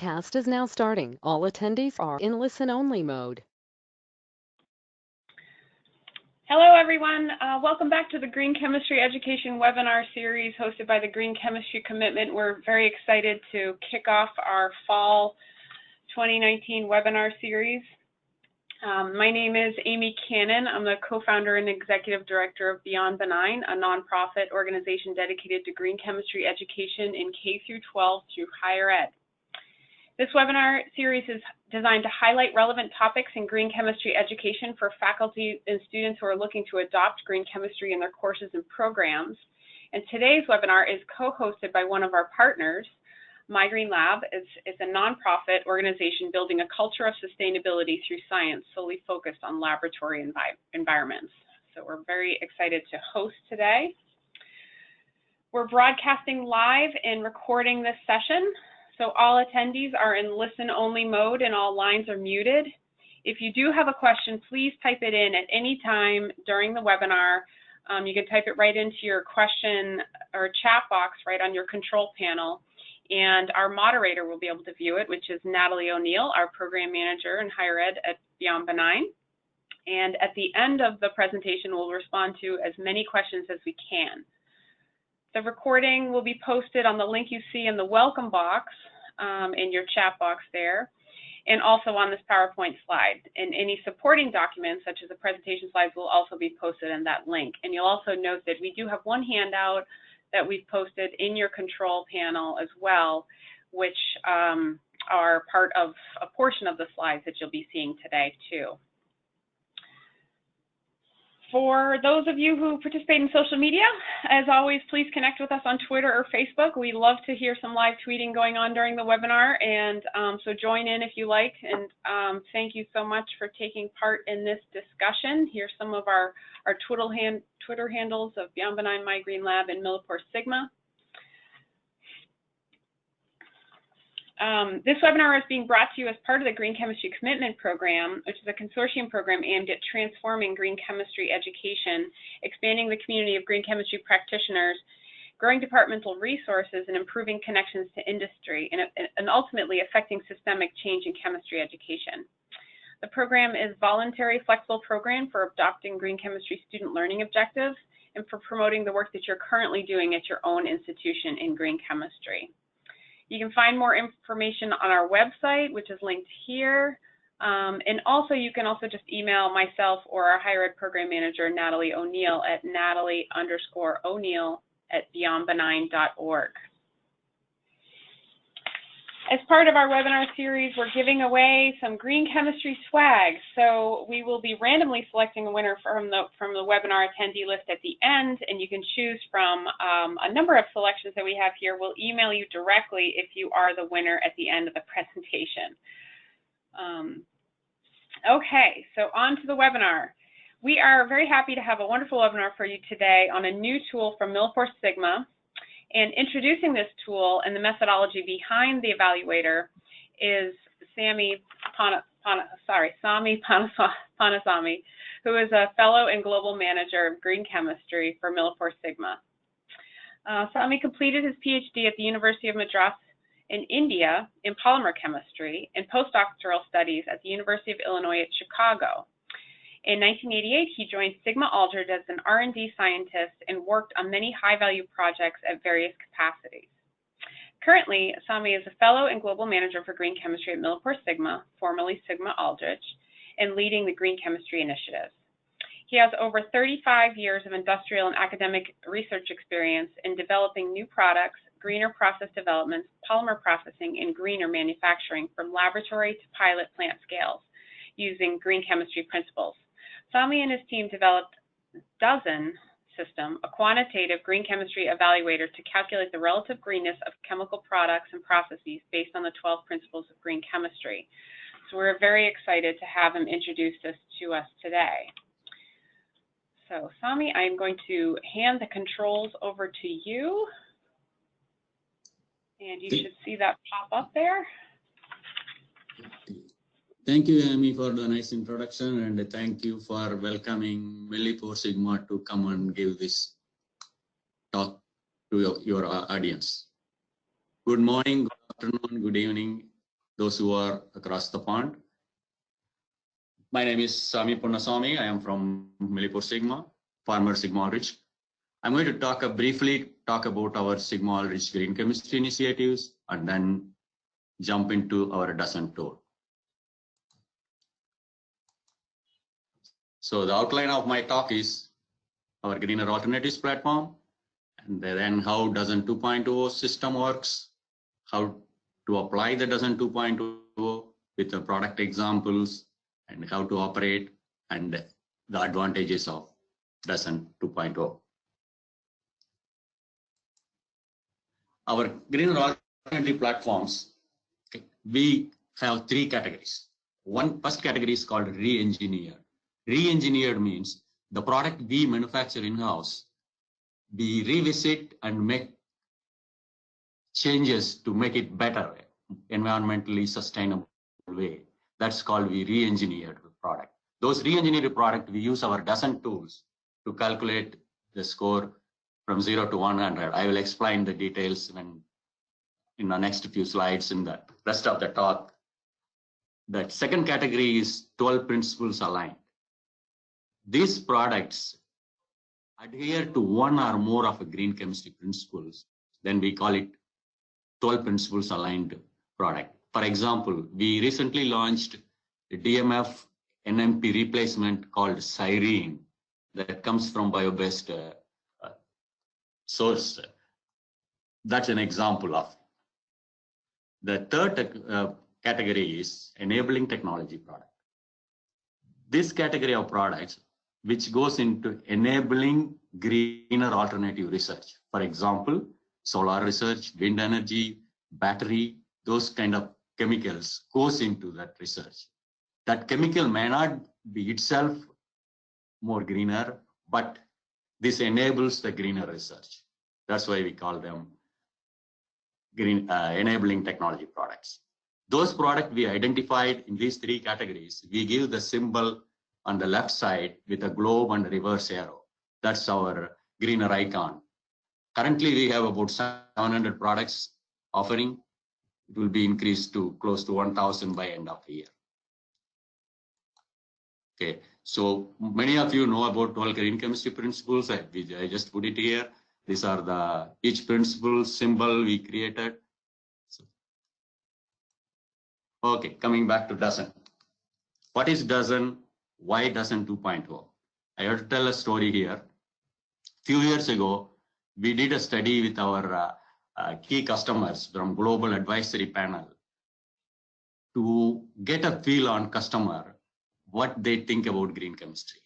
Cast is now starting. All attendees are in listen-only mode. Hello, everyone. Welcome back to the Green Chemistry Education webinar series hosted by the Green Chemistry Commitment. We're very excited to kick off our fall 2019 webinar series. My name is Amy Cannon. I'm the co-founder and executive director of Beyond Benign, a nonprofit organization dedicated to green chemistry education in K-12 through higher ed. This webinar series is designed to highlight relevant topics in green chemistry education for faculty and students who are looking to adopt green chemistry in their courses and programs. And today's webinar is co-hosted by one of our partners. My Green Lab is a nonprofit organization building a culture of sustainability through science solely focused on laboratory environments. So we're very excited to host today. We're broadcasting live and recording this session. So all attendees are in listen-only mode and all lines are muted. If you do have a question, please type it in at any time during the webinar. You can type it right into your question or chat box right on your control panel, and our moderator will be able to view it, which is Natalie O'Neill, our program manager in higher ed at Beyond Benign. And at the end of the presentation, we'll respond to as many questions as we can. The recording will be posted on the link you see in the welcome box in your chat box there, and also on this PowerPoint slide. And any supporting documents, such as the presentation slides, will also be posted in that link. And you'll also note that we do have one handout that we've posted in your control panel as well, which are part of a portion of the slides that you'll be seeing today too. For those of you who participate in social media, as always, please connect with us on Twitter or Facebook. We love to hear some live tweeting going on during the webinar, and so join in if you like. And thank you so much for taking part in this discussion. Here's some of our Twitter handles of Beyond Benign, My Green Lab, and MilliporeSigma. This webinar is being brought to you as part of the Green Chemistry Commitment Program, which is a consortium program aimed at transforming green chemistry education, expanding the community of green chemistry practitioners, growing departmental resources, and improving connections to industry, and ultimately affecting systemic change in chemistry education. The program is a voluntary, flexible program for adopting green chemistry student learning objectives and for promoting the work that you're currently doing at your own institution in green chemistry. You can find more information on our website, which is linked here. And also, you can also just email myself or our higher ed program manager, Natalie O'Neill, at natalie_O'Neill@beyondbenign.org. As part of our webinar series, we're giving away some green chemistry swag. So we will be randomly selecting a winner from the webinar attendee list at the end, and you can choose from a number of selections that we have here. We'll email you directly if you are the winner at the end of the presentation. Okay, so on to the webinar. We are very happy to have a wonderful webinar for you today on a new tool from MilliporeSigma. And introducing this tool and the methodology behind the evaluator is Samy Ponnusamy, who is a fellow and global manager of green chemistry for MilliporeSigma. Samy completed his PhD at the University of Madras in India in polymer chemistry and postdoctoral studies at the University of Illinois at Chicago. In 1988, he joined Sigma Aldrich as an R&D scientist and worked on many high-value projects at various capacities. Currently, Samy is a fellow and global manager for green chemistry at MilliporeSigma, formerly Sigma Aldrich, and leading the green chemistry initiatives. He has over 35 years of industrial and academic research experience in developing new products, greener process developments, polymer processing, and greener manufacturing from laboratory to pilot plant scales using green chemistry principles. Samy and his team developed DOZN system, a quantitative green chemistry evaluator to calculate the relative greenness of chemical products and processes based on the 12 principles of green chemistry. So we're very excited to have him introduce this to us today. So Samy, I'm going to hand the controls over to you. And you should see that pop up there. Thank you, Amy, for the nice introduction, and thank you for welcoming MilliporeSigma to come and give this talk to your audience. Good morning, good afternoon, good evening, those who are across the pond. My name is Samy Ponnusamy. I am from MilliporeSigma, former Sigma-Rich. I'm going to briefly talk about our Sigma-Rich green chemistry initiatives and then jump into our DOZN tool. So the outline of my talk is our greener alternatives platform, and then how DOZN 2.0 system works, how to apply the DOZN 2.0 with the product examples, and how to operate, and the advantages of DOZN 2.0. Our greener alternative platforms, we have three categories. First category is called re-engineered. Re-engineered means the product we manufacture in-house, we revisit and make changes to make it better, environmentally sustainable way. That's called we re-engineered product. Those re-engineered product, we use our DOZN tools to calculate the score from 0 to 100. I will explain the details in the next few slides in the rest of the talk. The second category is 12 principles aligned. These products adhere to one or more of a green chemistry principles, then we call it 12 principles aligned product. For example, we recently launched a DMF NMP replacement called Cyrene that comes from bio-based source. That's an example of it. The third category is enabling technology product. This category of products which goes into enabling greener alternative research. For example, solar research, wind energy, battery, those kind of chemicals goes into that research. That chemical may not be itself more greener, but this enables the greener research. That's why we call them green enabling technology products. Those products we identified in these three categories, we give the symbol on the left side with a globe and reverse arrow. That's our greener icon. Currently, we have about 700 products offering. It will be increased to close to 1,000 by end of the year. Okay, so many of you know about 12 green chemistry principles. I just put it here. These are the each principle symbol we created. Okay, coming back to DOZN. What is DOZN? Why DOZN 2.0? I have to tell a story here. A few years ago, we did a study with our key customers from Global Advisory Panel to get a feel on customer, what they think about green chemistry.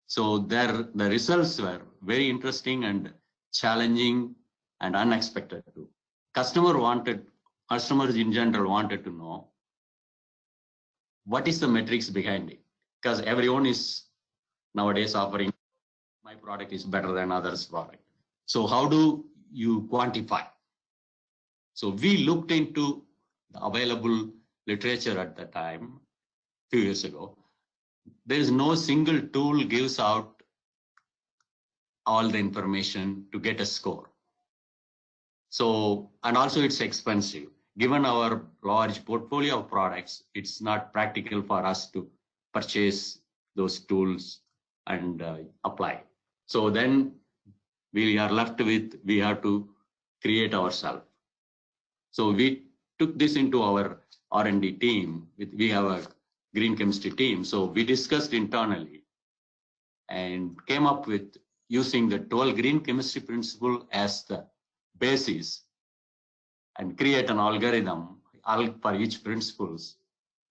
So the results were very interesting and challenging and unexpected too. Customers in general wanted to know what is the metrics behind it, because everyone is nowadays offering my product is better than others' product. So how do you quantify? So we looked into the available literature at the time, a few years ago. There is no single tool gives out all the information to get a score. So, and also it's expensive. Given our large portfolio of products, it's not practical for us to purchase those tools and apply. So then we are left with, we have to create ourselves. So we took this into our R&D team. We have a green chemistry team. So we discussed internally and came up with using the 12 green chemistry principle as the basis and create an algorithm for each principles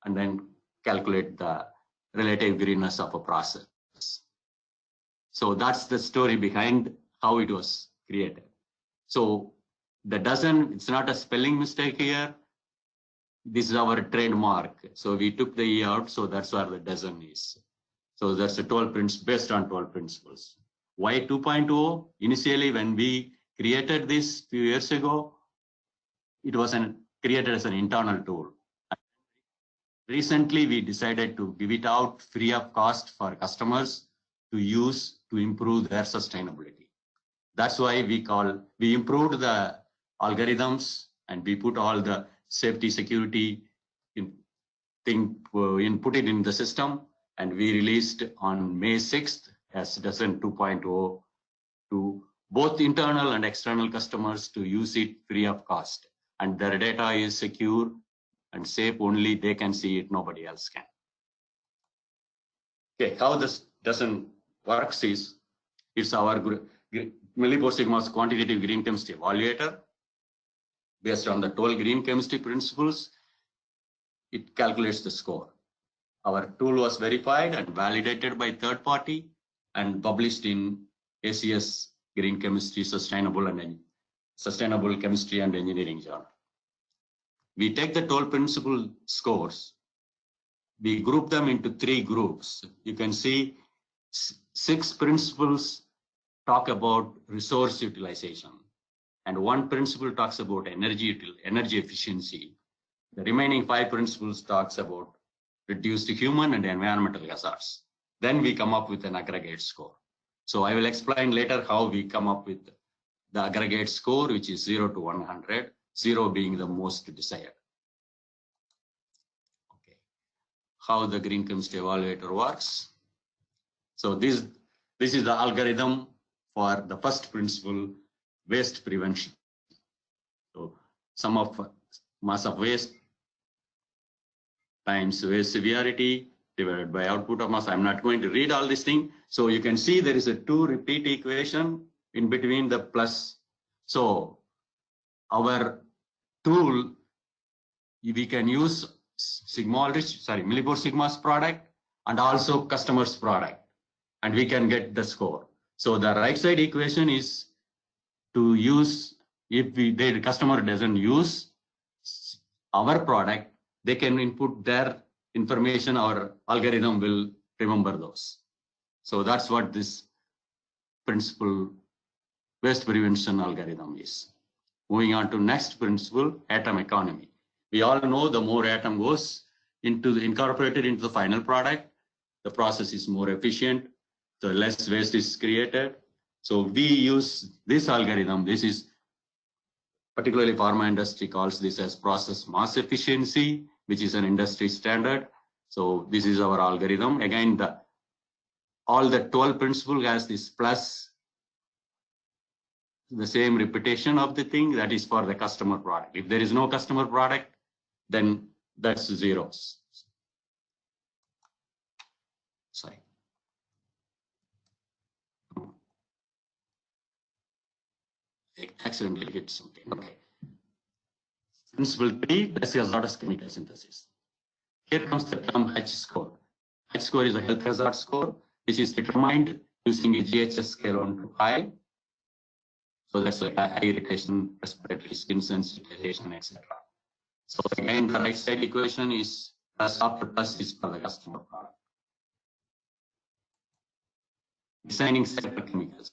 and then calculate the relative greenness of a process. So that's the story behind how it was created. So the DOZN, it's not a spelling mistake here. This is our trademark. So we took the E out, so that's where the DOZN is. So that's the 12 principles, based on 12 principles. Why 2.0? Initially, when we created this a few years ago, it was created as an internal tool. Recently, we decided to give it out free of cost for customers to use to improve their sustainability. That's why we improved the algorithms and we put all the safety security put it in the system, and we released on May 6th as DOZN 2.0 to both internal and external customers to use it free of cost. And their data is secure and safe, only they can see it, nobody else can. Okay, how this DOZN works is, it's our MilliporeSigma's Quantitative Green Chemistry Evaluator. Based on the 12 green chemistry principles, it calculates the score. Our tool was verified and validated by third party and published in ACS Green Chemistry Sustainable Chemistry and Engineering Journal. We take the 12 principle scores, we group them into 3 groups. You can see 6 principles talk about resource utilization, and 1 principle talks about energy efficiency. The remaining 5 principles talks about reduced human and environmental hazards. Then we come up with an aggregate score. So I will explain later how we come up with the aggregate score, which is 0 to 100, 0 being the most desired. Okay, how the Green Chemistry Evaluator works. So this is the algorithm for the first principle, waste prevention. So sum of mass of waste times waste severity divided by output of mass. I'm not going to read all this thing. So you can see there is a 2 repeat equation in between the plus. So our tool, we can use MilliporeSigma's product and also customer's product, and we can get the score. So the right side equation is to use, if the customer doesn't use our product, they can input their information, our algorithm will remember those. So that's what this principle waste prevention algorithm is. Moving on to next principle, atom economy. We all know the more atom goes incorporated into the final product, the process is more efficient, the less waste is created. So we use this algorithm. This is particularly pharma industry calls this as process mass efficiency, which is an industry standard. So this is our algorithm. Again, all the 12 principle has this plus the same repetition of the thing that is for the customer product. If there is no customer product, then that's zeros. Sorry. I accidentally hit something. Okay. Principle 3, that's hazardous chemical synthesis. Here comes the term H score. H score is a health hazard score, which is determined using a GHS scale 1 to 5. So that's like eye irritation, respiratory, skin sensitization, etc. So again, the right side equation is plus after plus is for the customer product. Designing safer chemicals.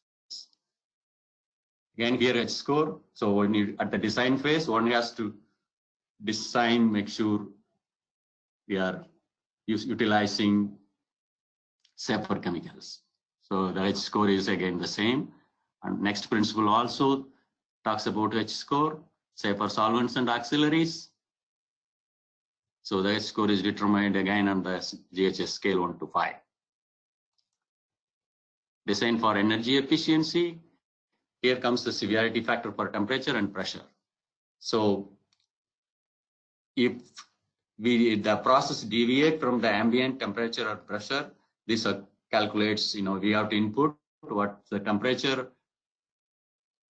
Again, here H score. So when you at the design phase, one has to design, make sure we are utilizing safer chemicals. So the H score is again the same. And next principle also talks about H score, safer solvents and auxiliaries. So the H score is determined again on the GHS scale 1 to 5. Design for energy efficiency. Here comes the severity factor for temperature and pressure. So if the process deviate from the ambient temperature or pressure, this calculates, we have to input what the temperature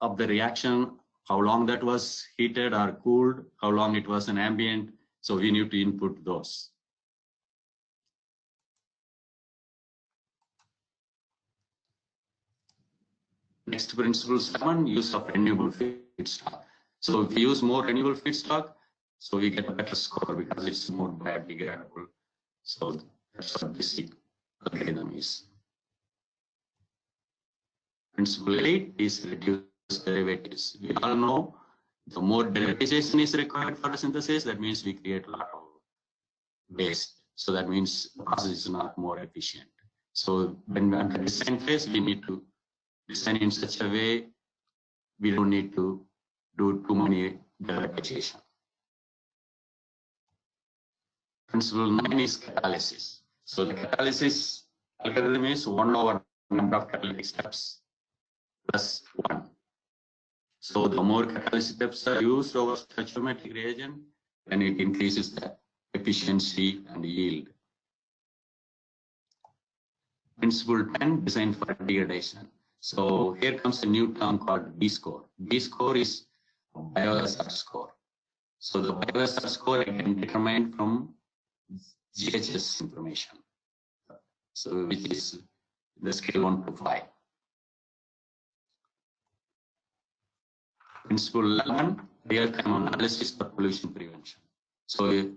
of the reaction, how long that was heated or cooled, how long it was in ambient. So we need to input those. Next principle 7, use of renewable feedstock. So if we use more renewable feedstock, so we get a better score because it's more biodegradable. So that's what this algorithm is. Principle 8 is reduce derivatives. We all know the more derivatization is required for a synthesis, that means we create a lot of waste. So that means the process is not more efficient. So when we're at the design phase, we need to design in such a way we don't need to do too many derivatization. principle 9 is catalysis. So the catalysis algorithm is 1 over number of catalytic steps plus 1. So the more catalytic steps are used over stoichiometric reagent, then it increases the efficiency and yield. Principle 10, design for degradation. So here comes a new term called B score. B score is a biohazard score. So the biohazard score again determined from GHS information. So which is the scale 1 to 5. Principle 11, real-time analysis for pollution prevention. So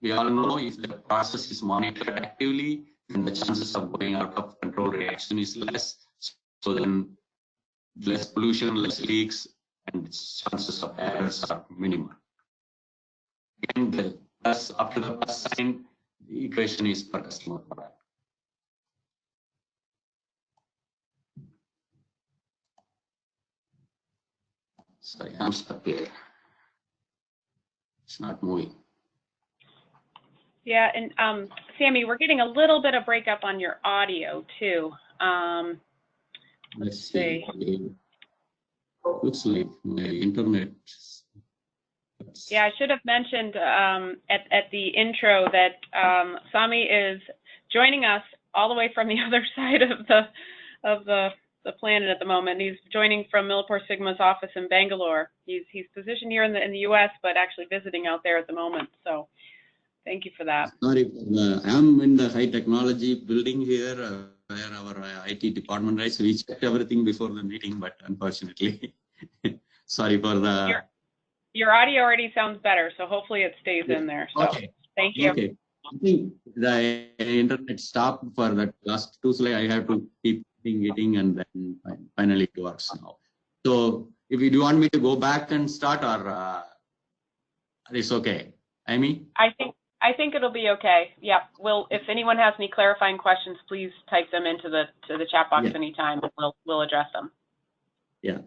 we all know if the process is monitored actively, then the chances of going out of control reaction is less. So then less pollution, less leaks, and chances of errors are minimal. And thus, after the plus sign, the equation is per customer product. Sorry, I'm stuck here. It's not moving. Yeah, and Samy, we're getting a little bit of breakup on your audio too. Let's see. Looks like my internet. Yeah, I should have mentioned at the intro that Samy is joining us all the way from the other side of the planet at the moment. He's joining from MilliporeSigma's office in Bangalore. He's positioned here in the US, but actually visiting out there at the moment. So thank you for that. Sorry, I'm in the high technology building here where our IT department is. We checked everything before the meeting, but unfortunately, sorry for the. Your audio already sounds better, so hopefully it stays in there. So okay. Thank you. Okay. I think the internet stopped for that last 2 slides. I have to keep hitting and then finally it works now. So if you do want me to go back and start, or it's okay. Amy? I think it'll be okay. Yeah. If anyone has any clarifying questions, please type them into the chat box anytime, and we'll address them. Yeah.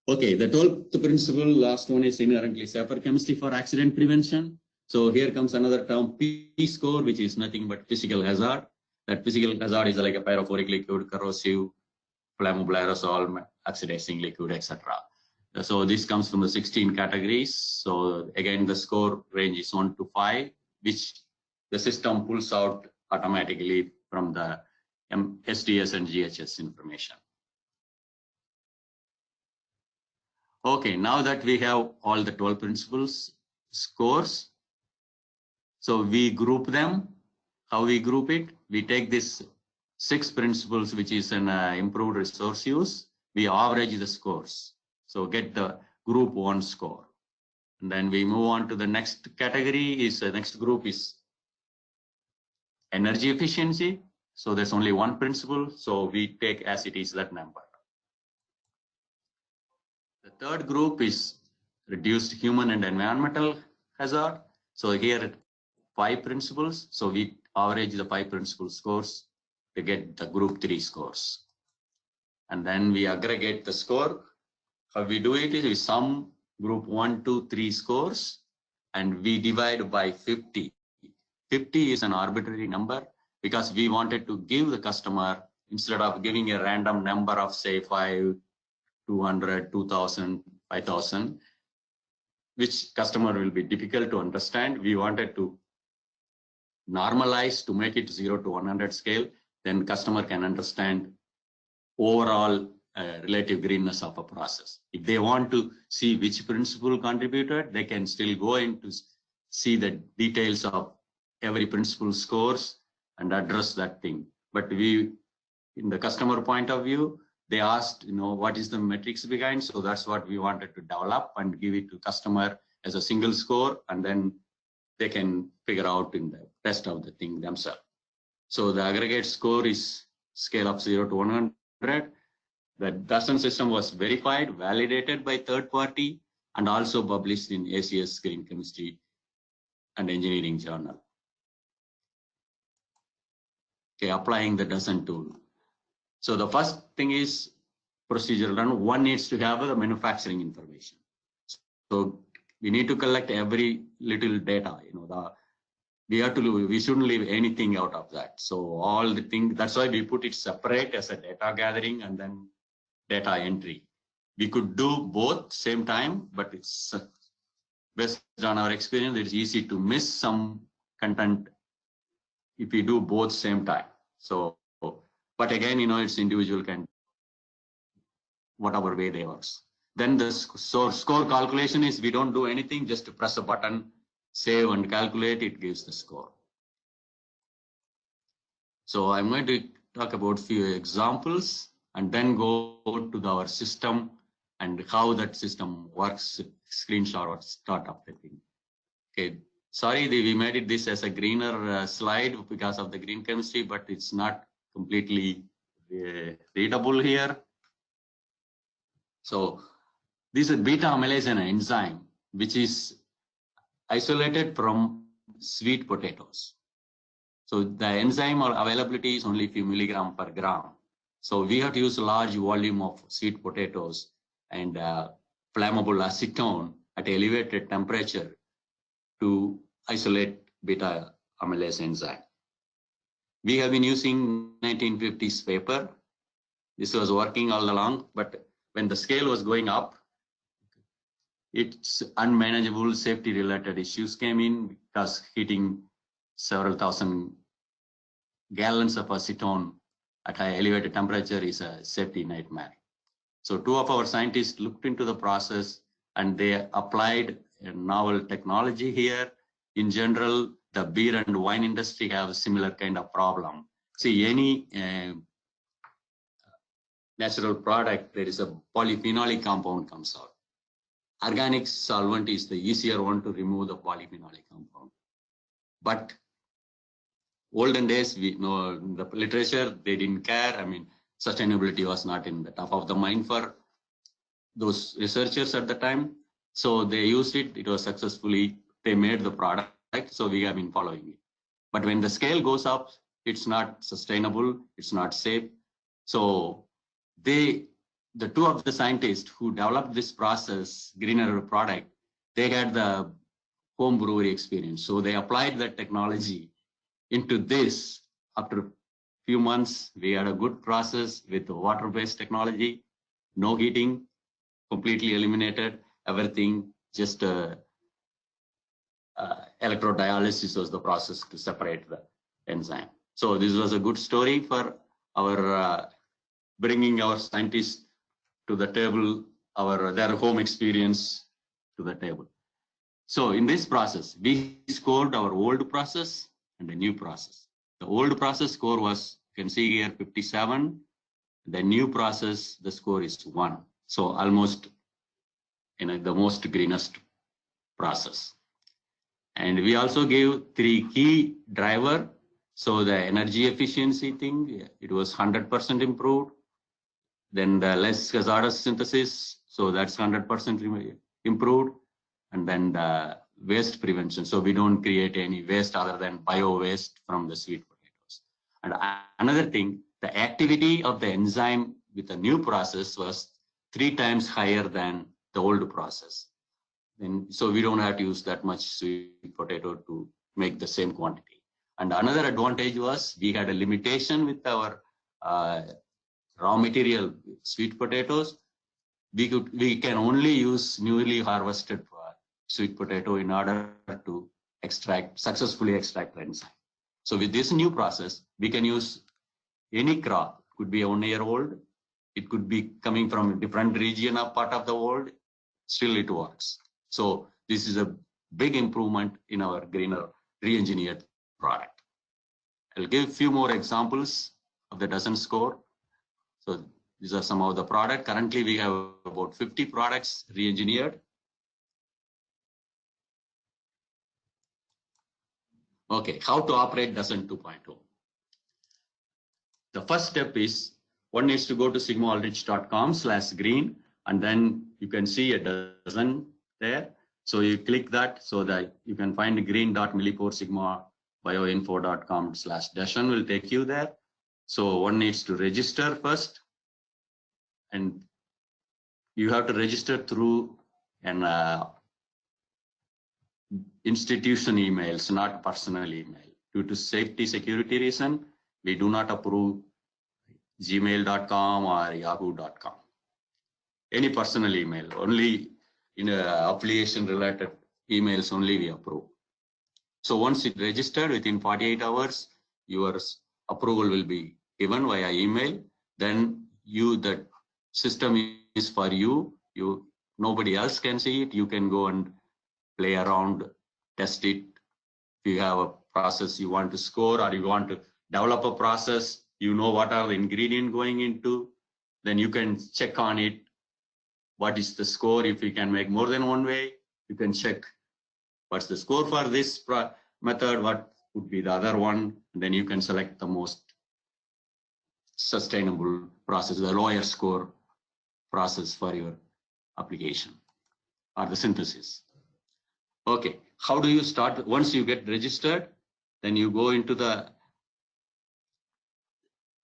Okay. The 12th principle, last one is inherently safer chemistry for accident prevention. So here comes another term, P score, which is nothing but physical hazard. That physical hazard is like a pyrophoric liquid, corrosive, flammable aerosol, oxidizing liquid, etc. So this comes from the 16 categories. So again, the score range is 1 to 5, which the system pulls out automatically from the SDS and GHS information. Okay, now that we have all the 12 principles scores, so we group them. How we group it? We take this 6 principles, which is an improved resource use. We average the scores. So get the group 1 score. And then we move on to the next category. The next group is energy efficiency. So there's only 1 principle. So we take as it is that number. The third group is reduced human and environmental hazard. So here 5 principles. So we average the 5 principal scores to get the group 3 scores. And then we aggregate the score. How we do it is we sum group 1, 2, 3 scores and we divide by 50. 50 is an arbitrary number because we wanted to give the customer, instead of giving a random number of say 5, 200, 2000, 5000, which customer will be difficult to understand. We wanted to normalize to make it 0 to 100 scale. Then customer can understand overall relative greenness of a process. If they want to see which principle contributed, they can still go in to see the details of every principle scores and address that thing. But we, in the customer point of view, they asked, what is the metrics behind? So that's what we wanted to develop and give it to customer as a single score, and then they can figure out in the rest of the thing themselves. So the aggregate score is scale of 0 to 100. The DOZN system was verified, validated by third party, and also published in ACS Green Chemistry and Engineering Journal. Okay, applying the DOZN tool. So the first thing is procedural run. One needs to have the manufacturing information. So we need to collect every little data, the we shouldn't leave anything out of that. So all the things, that's why we put it separate as a data gathering and then data entry. We could do both same time, but it's based on our experience, it's easy to miss some content if we do both same time. So, but again, it's individual can, whatever way they works. Then the score calculation is, we don't do anything, just press a button, save and calculate, it gives the score. So I'm going to talk about few examples and then go to our system and how that system works, screenshot or start up the thing. Okay, sorry, we made this as a greener slide because of the green chemistry, but it's not completely readable here. So this is beta amylase an enzyme, which is isolated from sweet potatoes. So the enzyme or availability is only a few milligram per gram. So we have to use a large volume of sweet potatoes and flammable acetone at elevated temperature to isolate beta amylase enzyme. We have been using 1950s paper. This was working all along, but when the scale was going up, it's unmanageable safety related issues came in because heating several thousand gallons of acetone at high elevated temperature is a safety nightmare. So two of our scientists looked into the process and they applied a novel technology here. In general, the beer and wine industry have a similar kind of problem. See, any natural product, there is a polyphenolic compound comes out. Organic solvent is the easier one to remove the polyphenolic compound. But olden days, we know the literature, they didn't care. I mean, sustainability was not in the top of the mind for those researchers at the time. So they used it, it was successfully, they made the product, so we have been following it. But when the scale goes up, it's not sustainable, it's not safe. So the two of the scientists who developed this process, greener product, they had the home brewery experience. So they applied that technology into this. After a few months, we had a good process with water-based technology, no heating, completely eliminated everything, just electrodialysis was the process to separate the enzyme. So this was a good story for our bringing our scientists to the table, their home experience to the table. So in this process, we scored our old process and a new process. The old process score was, you can see here, 57. The new process, the score is 1. So almost the most greenest process. And we also gave 3 key driver. So the energy efficiency thing, it was 100% improved. Then the less hazardous synthesis, so that's 100% improved. And then the waste prevention. So we don't create any waste other than bio waste from the sweet potatoes. And another thing, the activity of the enzyme with the new process was 3 times higher than the old process. And so we don't have to use that much sweet potato to make the same quantity. And another advantage was we had a limitation with our raw material sweet potatoes. We can only use newly harvested sweet potato in order to successfully extract the enzyme. So with this new process, we can use any crop. It could be 1 year old. It could be coming from a different region or part of the world. Still it works. So this is a big improvement in our greener re-engineered product. I'll give a few more examples of the DOZN score. So these are some of the product. Currently we have about 50 products re-engineered. Okay, how to operate DOZN 2.0. The first step is one needs to go to sigmaulrich.com/green, and then you can see a DOZN there. So you click that so that you can find green.MilliporeSigma bioinfo.com/DOZN will take you there. So one needs to register first, and you have to register through an institution emails, not personal email. Due to safety security reason, we do not approve gmail.com or yahoo.com. Any personal email, only in affiliation related emails only we approve. So once it registered, within 48 hours, your approval will be given via email. Then the system is for you. Nobody else can see it. You can go and play around, test it. If you have a process you want to score, or you want to develop a process, you know what are the ingredients going into, then you can check on it. What is the score? If you can make more than one way, you can check what's the score for this method, what would be the other one, and then you can select the most sustainable process, the lower score process for your application or the synthesis. Okay, how do you start? Once you get registered, then you go into the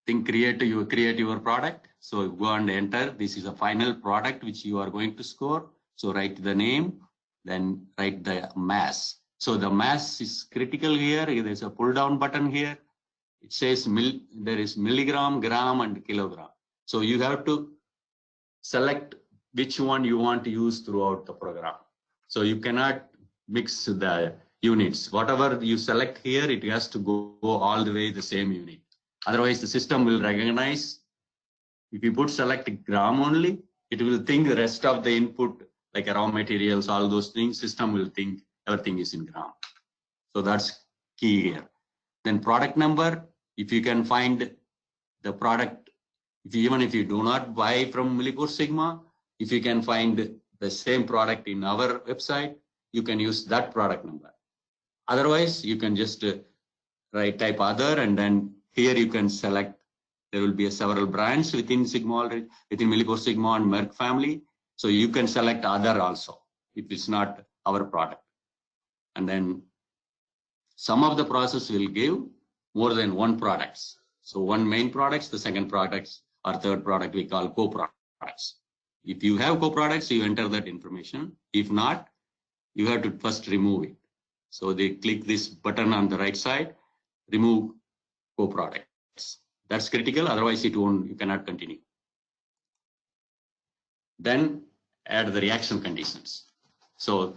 thing, create your product. So go and enter. This is a final product which you are going to score. So write the name, then write the mass. So the mass is critical here. There's a pull down button here. It says there is milligram, gram, and kilogram. So you have to select which one you want to use throughout the program. So you cannot mix the units. Whatever you select here, it has to go all the way the same unit. Otherwise, the system will recognize. If you put select gram only, it will think the rest of the input, like raw materials, all those things, system will think everything is in gram. So that's key here. Then product number, if you can find the product, even if you do not buy from MilliporeSigma, if you can find the same product in our website, you can use that product number. Otherwise, you can just type other, and then here you can select. There will be several brands within Sigma already, within MilliporeSigma and Merck family. So you can select other also if it's not our product. And then some of the process will give more than one products. So one main products, the second products or third product we call co-products. If you have co-products, you enter that information. If not, you have to first remove it. So they click this button on the right side, remove co-products. That's critical, otherwise you cannot continue. Then add the reaction conditions. So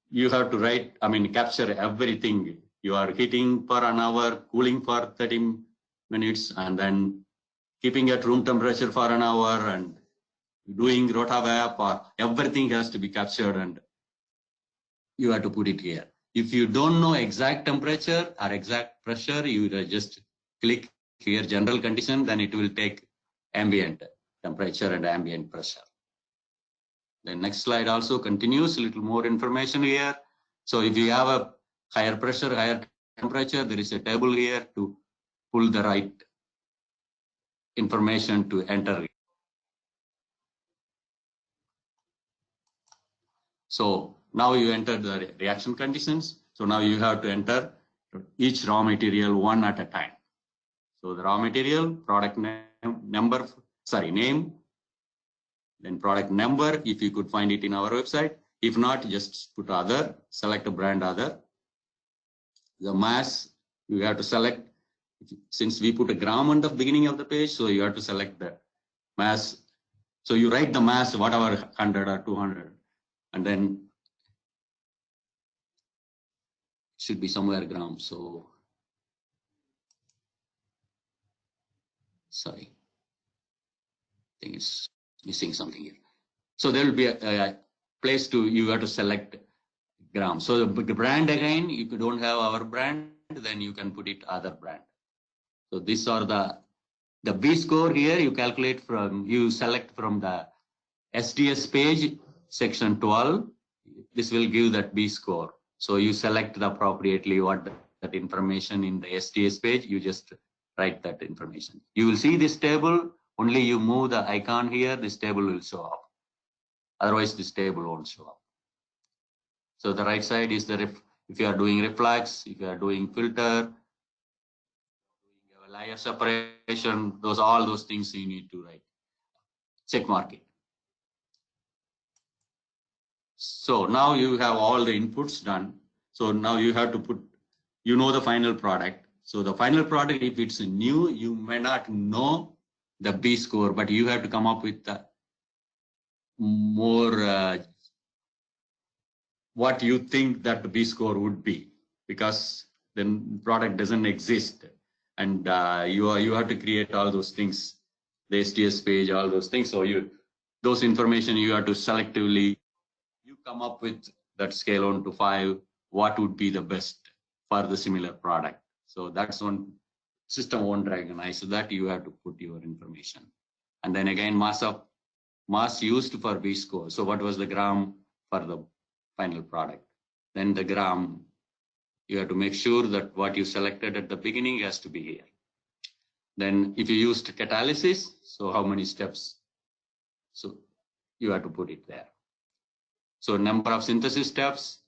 you have to capture everything. You are heating for an hour, cooling for 30 minutes, and then keeping at room temperature for an hour, and doing rotavap, or everything has to be captured, and you have to put it here. If you don't know exact temperature or exact pressure, you just click here general condition, then it will take ambient temperature and ambient pressure. The next slide also continues a little more information here. So if you have a higher pressure, higher temperature, there is a table here to pull the right information to enter. So now you enter the reaction conditions. So now you have to enter each raw material one at a time. So the raw material, product name, then product number, if you could find it in our website. If not, just put other, select a brand other. The mass, you have to select, since we put a gram on the beginning of the page, so you have to select the mass. So you write the mass, whatever, 100 or 200, and then it should be somewhere gram. So, sorry, I think it's missing something here. So there will be a place you have to select gram. So the brand again, if you don't have our brand, then you can put it other brand. So these are the B score here. You calculate you select from the SDS page, section 12. This will give that B score. So you select appropriately what that information in the SDS page. You just write that information. You will see this table. Only you move the icon here, this table will show up. Otherwise, this table won't show up. So the right side is if you are doing reflux, if you are doing filter, layer separation, all those things you need to write. Check mark it. So now you have all the inputs done. So now you have to put, you know, the final product. So the final product, if it's new, you may not know the B score, but you have to come up with the more what you think that the B score would be, because then product doesn't exist, and you have to create all those things, the STS page, all those things. So those information you have to selectively, you come up with that scale 1 to 5, what would be the best for the similar product. So that's one system won't recognize, so that you have to put your information. And then again, mass used for B score. So what was the gram for the final product? Then the gram, you have to make sure that what you selected at the beginning has to be here. Then if you used catalysis, so how many steps? So you have to put it there. So number of synthesis steps,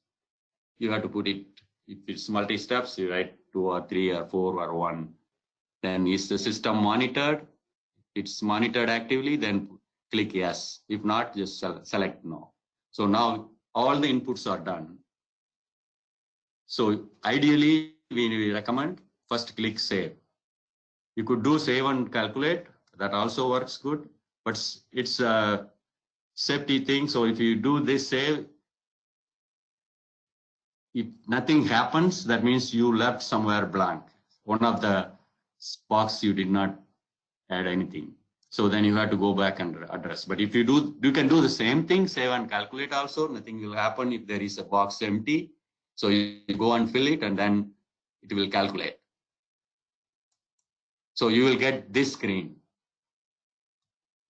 you have to put it, if it's multi-steps, you write 2 or 3 or 4 or 1. Then is the system monitored? It's monitored actively, then click yes. If not, just select no. So now all the inputs are done. So ideally, we recommend first click save. You could do save and calculate, that also works good, but it's a safety thing. So if you do this save, if nothing happens, that means you left somewhere blank. One of the box you did not add anything. So then you have to go back and address. But if you do, you can do the same thing, save and calculate also. Nothing will happen if there is a box empty. So you go and fill it, and then it will calculate. So you will get this screen.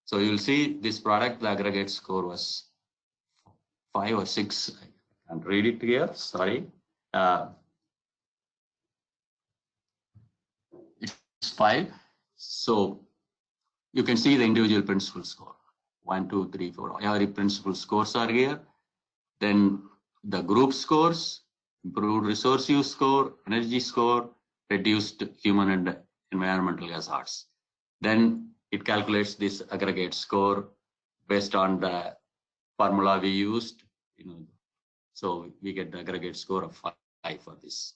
So you will see this product, the aggregate score was 5 or 6. I can't read it here, sorry. It's 5. So you can see the individual principal score. 1, 2, 3, 4. Every principal scores are here. Then the group scores, improved resource use score, energy score, reduced human and environmental hazards. Then it calculates this aggregate score based on the formula we used. So we get the aggregate score of 5 for this.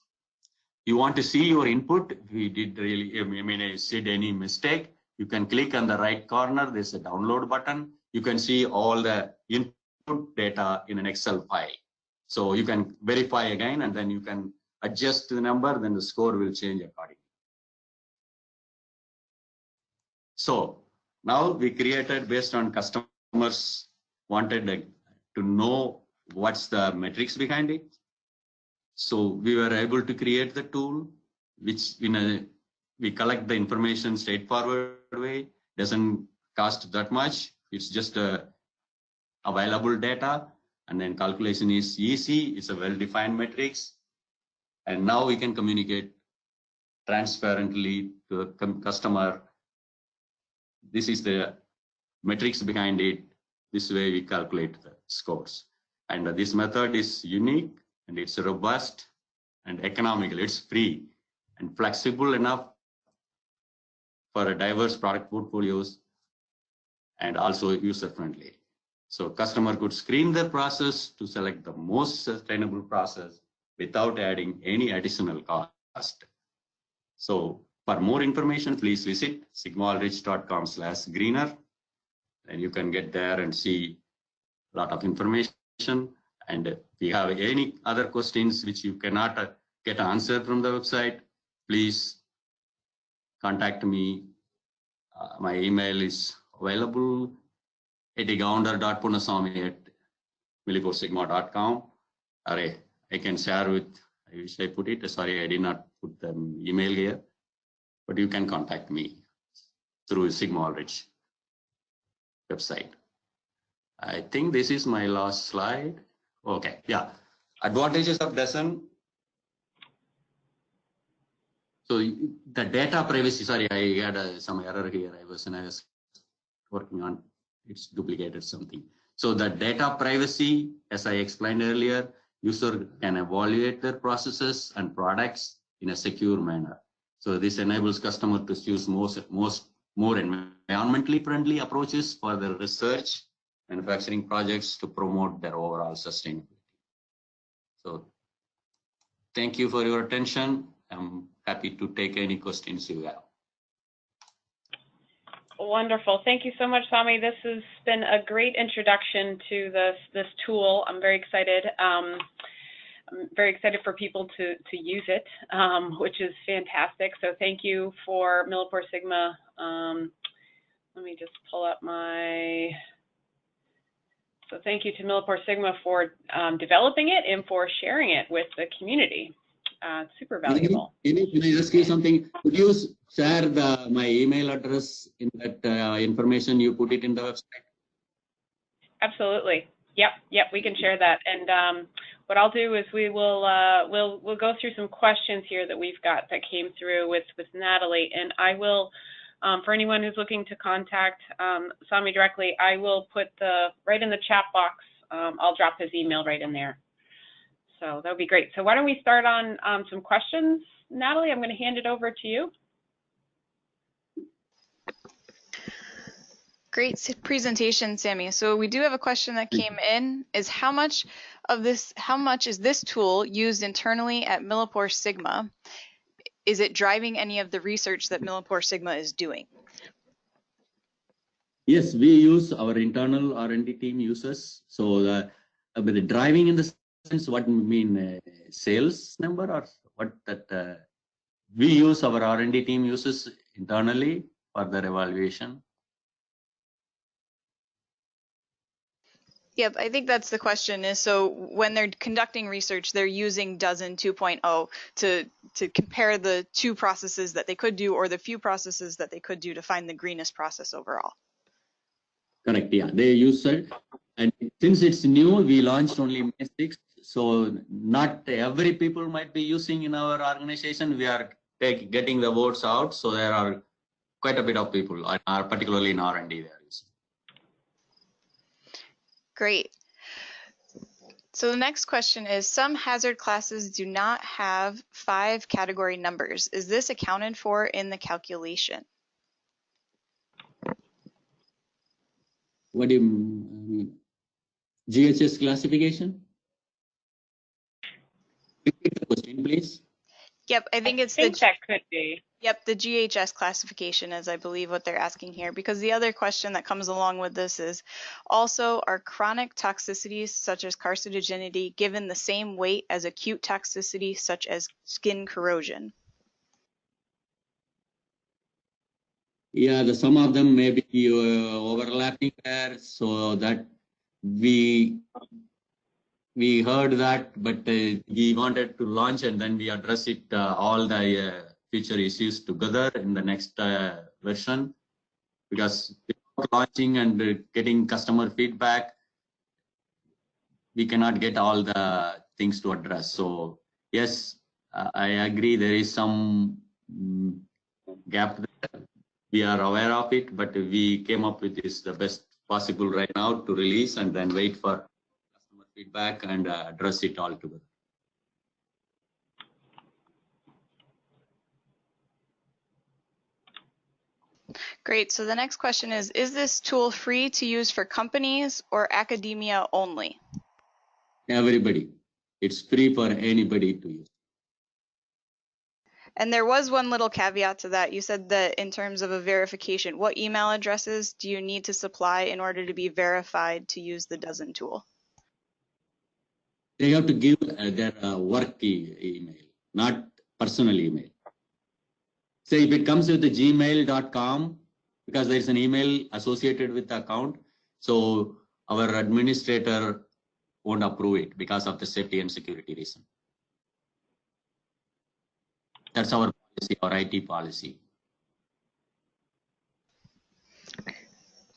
You want to see your input? We did really, I said any mistake, you can click on the right corner. There's a download button. You can see all the input data in an Excel file. So you can verify again, and then you can adjust the number, then the score will change accordingly. So now we created, based on customers wanted to know what's the metrics behind it. So we were able to create the tool, which we collect the information straightforward way, doesn't cost that much. It's just available data, and then calculation is easy. It's a well-defined metrics. And now we can communicate transparently to the customer. This is the metrics behind it. This way we calculate the scores. And this method is unique, and it's robust and economical. It's free and flexible enough for a diverse product portfolios, and also user-friendly. So customer could screen their process to select the most sustainable process without adding any additional cost. So for more information, please visit sigmaulrich.com/greener, and you can get there and see a lot of information. And if you have any other questions which you cannot get answered from the website, please contact me. My email is available, ettigounder.ponnusamy@MilliporeSigma.com. Or I can share with, I wish I put it, sorry, I did not put the email here, but you can contact me through Sigma Ulrich website. I think this is my last slide. Okay, yeah. Advantages of DOZN. So the data privacy, sorry, I had some error here. I was working on, it's duplicated something. So the data privacy, as I explained earlier, user can evaluate their processes and products in a secure manner. So this enables customer to choose more environmentally friendly approaches for their research manufacturing projects to promote their overall sustainability. So Thank you for your attention. I'm happy to take any questions you have. Wonderful. Thank you so much, Samy. This has been a great introduction to this tool. I'm very excited. I'm very excited for people to use it, which is fantastic. So thank you for MilliporeSigma. Let me just pull up my. So thank you to MilliporeSigma for developing it and for sharing it with the community. Super valuable. Can I ask you something? Could you share my email address in that information you put it in the website? Absolutely. Yep. We can share that. And what I'll do is we'll go through some questions here that we've got that came through with Natalie, and I will. For anyone who's looking to contact Samy directly, I will put right in the chat box. I'll drop his email right in there. So that would be great. So why don't we start on some questions, Natalie? I'm going to hand it over to you. Great presentation, Samy. So we do have a question that came in: is how much is this tool used internally at MilliporeSigma? Is it driving any of the research that MilliporeSigma is doing? Yes, we use our internal R&D team uses. So the driving in the sense, what we mean, sales number or what that we use our R&D team uses internally for their evaluation. Yep, I think that's the question. Is so when they're conducting research, they're using DOZN 2.0 to compare the two processes that they could do, or the few processes that they could do, to find the greenness process overall. Correct. Yeah, they use it, and since it's new, we launched only May 6th. So not every people might be using in our organization. We are getting the votes out, so there are quite a bit of people, particularly in R&D, there is. Great. So the next question is: some hazard classes do not have 5 category numbers. Is this accounted for in the calculation? What do you mean? GHS classification? Repeat the question, please. Yep, I think it's that could be. Yep, the GHS classification is, I believe, what they're asking here, because the other question that comes along with this is also, are chronic toxicities such as carcinogenity given the same weight as acute toxicity such as skin corrosion? Yeah, some of them may be overlapping there, so that we heard that, but we wanted to launch and then we address it all the future issues together in the next version, because without launching and getting customer feedback, we cannot get all the things to address. So yes, I agree there is some gap there. We are aware of it, but we came up with this the best possible right now to release and then wait for customer feedback and address it all together. Great. So the next question is this tool free to use for companies or academia only? Everybody. It's free for anybody to use. And there was one little caveat to that. You said that in terms of a verification, what email addresses do you need to supply in order to be verified to use the DOZN tool? They have to give their work email, not personal email. So if it comes with the gmail.com, because there is an email associated with the account, so our administrator won't approve it because of the safety and security reason. That's our policy, our IT policy.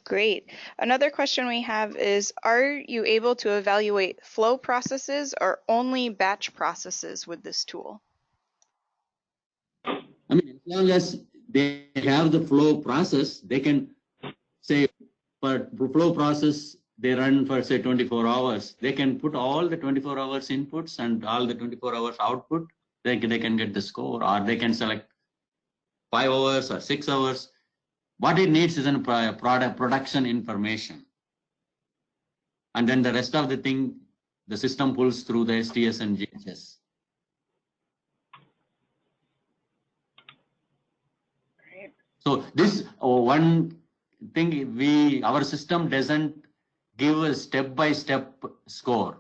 Great. Another question we have is, are you able to evaluate flow processes or only batch processes with this tool? I mean, as long as they have the flow process, they can say for flow process, they run for say 24 hours. They can put all the 24 hours inputs and all the 24 hours output. They can get the score, or they can select 5 hours or 6 hours. What it needs is a production information. And then the rest of the thing, the system pulls through the STS and GHS. So this one thing, our system doesn't give a step-by-step score.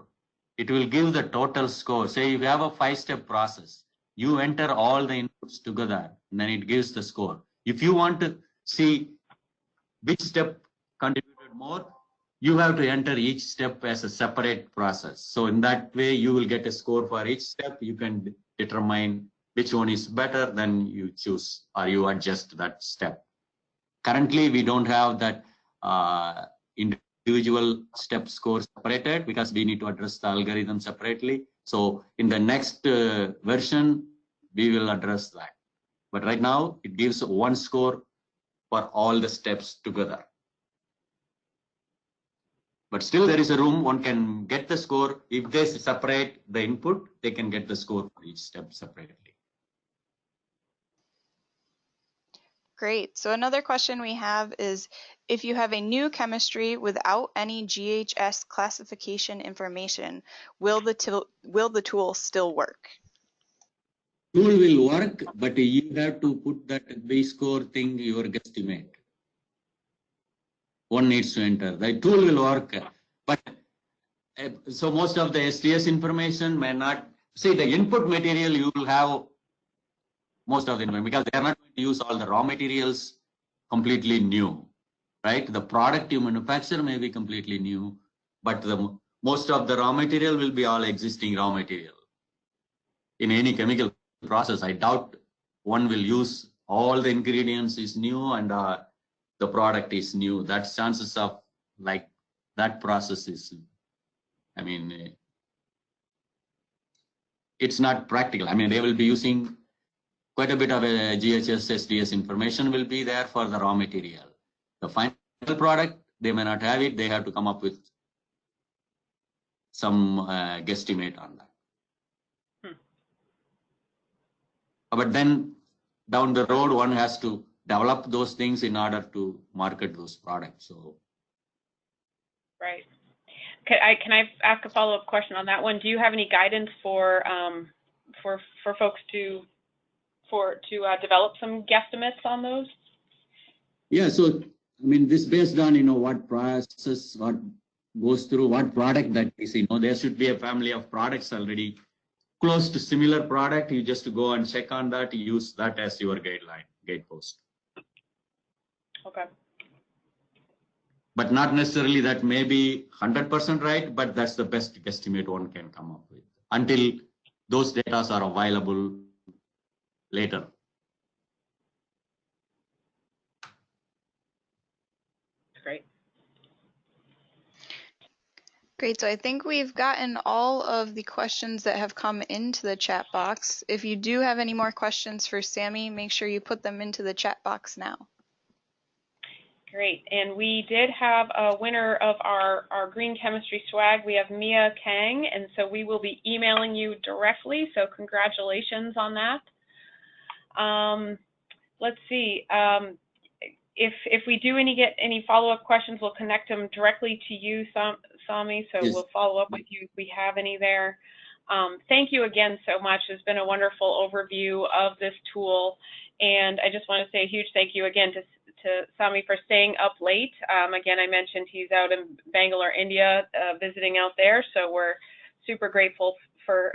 It will give the total score. Say you have a 5-step process. You enter all the inputs together, and then it gives the score. If you want to see which step contributed more, you have to enter each step as a separate process. So in that way, you will get a score for each step. You can determine which one is better, then you choose or you adjust that step. Currently, we don't have that individual step score separated because we need to address the algorithm separately. So in the next version, we will address that. But right now, it gives one score for all the steps together. But still there is a room, one can get the score. If they separate the input, they can get the score for each step separately. Great. So another question we have is, if you have a new chemistry without any GHS classification information, will the tool still work? Tool will work, but you have to put that B score thing, your guesstimate. One needs to enter. The tool will work, but so most of the STS information may not, see the input material you will have most of the information because they are not going to use all the raw materials completely new, right? The product you manufacture may be completely new, but most of the raw material will be all existing raw material. In any chemical process, I doubt one will use all the ingredients is new and the product is new. That chances of like that process is, I mean, it's not practical. I mean, they will be using quite a bit of a GHS, SDS information will be there for the raw material. The final product, they may not have it. They have to come up with some guesstimate on that. But then down the road, one has to develop those things in order to market those products. So, right. Can I ask a follow-up question on that one? Do you have any guidance for folks to develop some guesstimates on those? Yeah. So I mean, this based on what process, what goes through, what product that is. There should be a family of products already close to similar product. You just go and check on that. You use that as your guidepost. Okay. But not necessarily that may be 100% right, but that's the best guesstimate one can come up with until those data are available later. Great. Great. So I think we've gotten all of the questions that have come into the chat box. If you do have any more questions for Samy, make sure you put them into the chat box now. Great. And we did have a winner of our green chemistry swag. We have Mia Kang, and so we will be emailing you directly. So congratulations on that. Let's see. If we do get any follow-up questions, we'll connect them directly to you, Samy. So yes, we'll follow up with you if we have any there. Thank you again so much. It's been a wonderful overview of this tool. And I just want to say a huge thank you again to Samy for staying up late. Again, I mentioned he's out in Bangalore, India, visiting out there. So we're super grateful for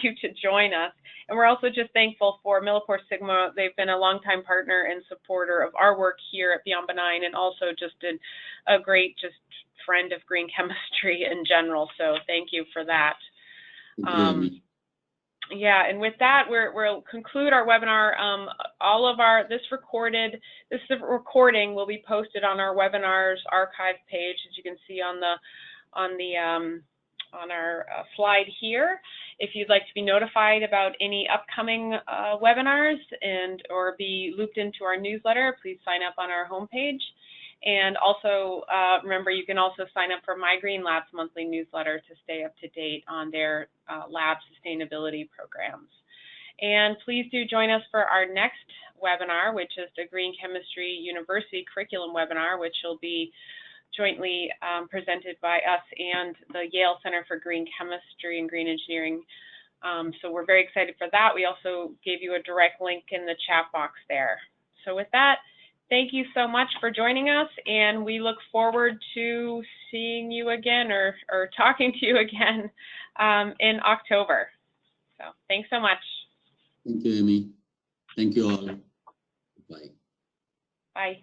you to join us. And we're also just thankful for MilliporeSigma. They've been a longtime partner and supporter of our work here at Beyond Benign, and also just a great friend of green chemistry in general. So thank you for that. Yeah, and with that, we'll conclude our webinar. This recording will be posted on our webinars archive page, as you can see on our slide here. If you'd like to be notified about any upcoming webinars or be looped into our newsletter, please sign up on our homepage. And also remember, you can also sign up for My Green Lab's monthly newsletter to stay up to date on their lab sustainability programs. And please do join us for our next webinar, which is the Green Chemistry University Curriculum webinar, which will be jointly presented by us and the Yale Center for Green Chemistry and Green Engineering. So we're very excited for that. We also gave you a direct link in the chat box there. So with that, thank you so much for joining us, and we look forward to seeing you again or talking to you again in October. So thanks so much. Thank you, Amy. Thank you all. Bye. Bye.